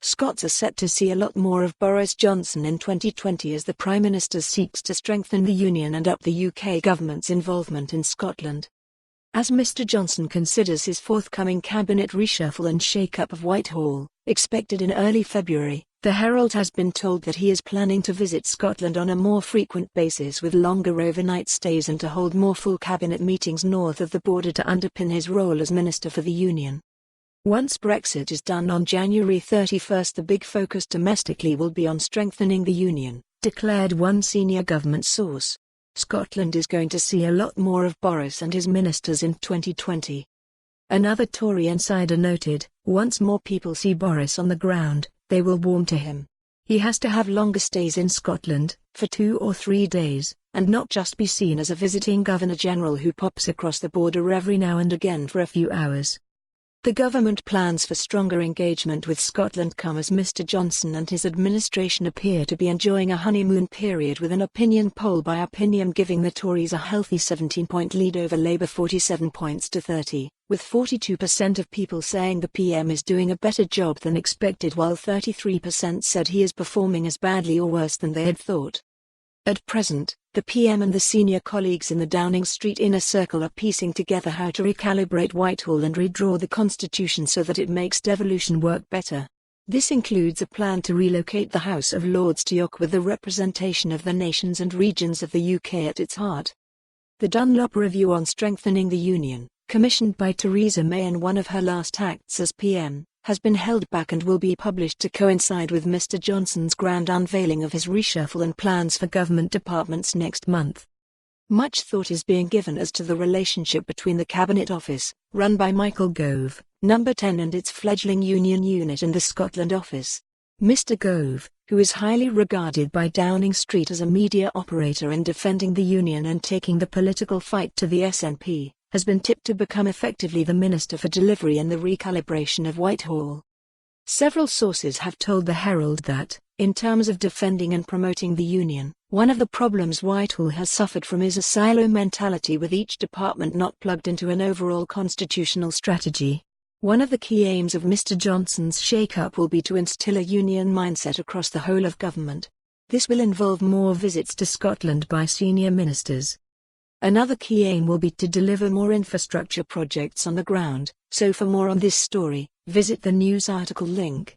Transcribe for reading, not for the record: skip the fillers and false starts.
Scots are set to see a lot more of Boris Johnson in 2020 as the Prime Minister seeks to strengthen the Union and up the UK government's involvement in Scotland. As Mr Johnson considers his forthcoming cabinet reshuffle and shake-up of Whitehall, expected in early February, the Herald has been told that he is planning to visit Scotland on a more frequent basis with longer overnight stays and to hold more full cabinet meetings north of the border to underpin his role as Minister for the Union. Once Brexit is done on January 31, the big focus domestically will be on strengthening the Union, declared one senior government source. Scotland is going to see a lot more of Boris and his ministers in 2020. Another Tory insider noted, once more people see Boris on the ground, they will warm to him. He has to have longer stays in Scotland, for 2 or 3 days, and not just be seen as a visiting Governor-General who pops across the border every now and again for a few hours. The government plans for stronger engagement with Scotland come as Mr Johnson and his administration appear to be enjoying a honeymoon period, with an opinion poll by Opinion giving the Tories a healthy 17-point lead over Labour 47 points to 30, with 42% of people saying the PM is doing a better job than expected while 33% said he is performing as badly or worse than they had thought. At present, the PM and the senior colleagues in the Downing Street inner circle are piecing together how to recalibrate Whitehall and redraw the constitution so that it makes devolution work better. This includes a plan to relocate the House of Lords to York with the representation of the nations and regions of the UK at its heart. The Dunlop Review on Strengthening the Union, commissioned by Theresa May in one of her last acts as PM, has been held back and will be published to coincide with Mr Johnson's grand unveiling of his reshuffle and plans for government departments next month. Much thought is being given as to the relationship between the Cabinet Office, run by Michael Gove, Number 10, and its fledgling Union unit and the Scotland Office. Mr Gove, who is highly regarded by Downing Street as a media operator in defending the Union and taking the political fight to the SNP, has been tipped to become effectively the Minister for Delivery and the recalibration of Whitehall. Several sources have told the Herald that, in terms of defending and promoting the Union, one of the problems Whitehall has suffered from is a silo mentality, with each department not plugged into an overall constitutional strategy. One of the key aims of Mr Johnson's shake-up will be to instill a Union mindset across the whole of government. This will involve more visits to Scotland by senior ministers. Another key aim will be to deliver more infrastructure projects on the ground. So for more on this story, visit the news article link.